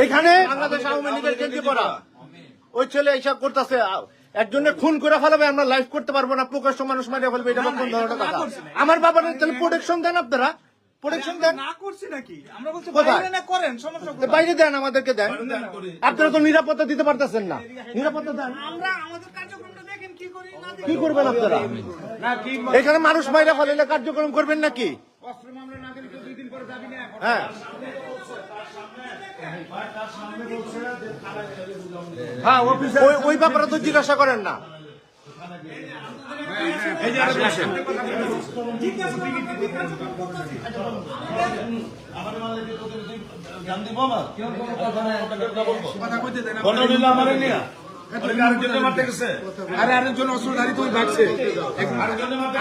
এখানে বাংলাদেশ আওয়ামী লীগের কেন্দ্র করা ওই ছেলে এইসব করতেছে, একজনের খুন করে ফেলাবে, আমরা লাইভ করতে পারবো না, প্রকাশ্য মানুষ মারিয়ে ফেলবে, এটা কোন ধরনের কথা? আমার বাবার তাহলে প্রোটেকশন দেন, আপনারা প্রোটেকশন দেন। বাইরে দেন, আমাদেরকে দেন। আপনারা তো নিরাপত্তা দিতে পারতেছেন না, নিরাপত্তা দেন। কি করবেন আপনারা? এখানে মানুষ মাইরা ফেলে কার্যক্রম করবেন নাকি? হ্যাঁ, ওই ব্যাপারে তো জিজ্ঞাসা করেন না। আরেকজন অস্ত্রধারী তো ভাগছে,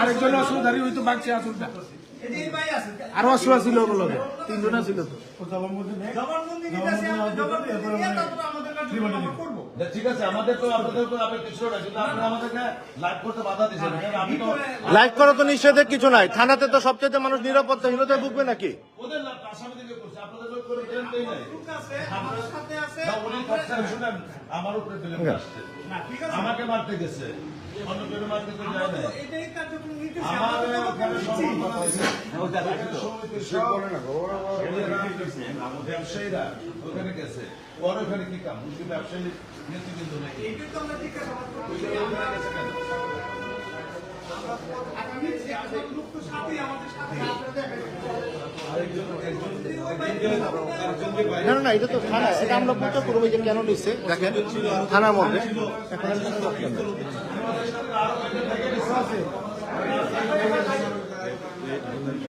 আরেকজন অস্ত্রধারী ওই তো ভাগছে আসলটা। আরো অস্ত্র ছিল, বলো তিনজন ছিল তো। ঠিক আছে, আমাদের তো আপনাদের কিছু না, কিন্তু আপনারা আমাদেরকে লাইভ করতে বাধা দিচ্ছেন। লাইভ করা তো নিষেধের কিছু নাই, থানাতে তো সবচেয়ে মানুষ নিরাপত্তাহীনতায় ভুগবে নাকি? ওদের আসামি দিকে করছে, আপনাদের লোক করে দেন নাই। আমার উপরে ফেলে আসছে, আমাকে মারতে গেছে, অন্য কেউ মারতে তো যায় না। আমার ওখানে ব্যবসায়ীরা ওখানে গেছে, ওর ওখানে কি কাম? ব্যবসায়ী নেতৃবৃন্দ নাকি? না না, এটা তো থানা, এটা আমরা বুঝতে করবো যে কেন নিচ্ছে, দেখেন থানার মধ্যে। এখন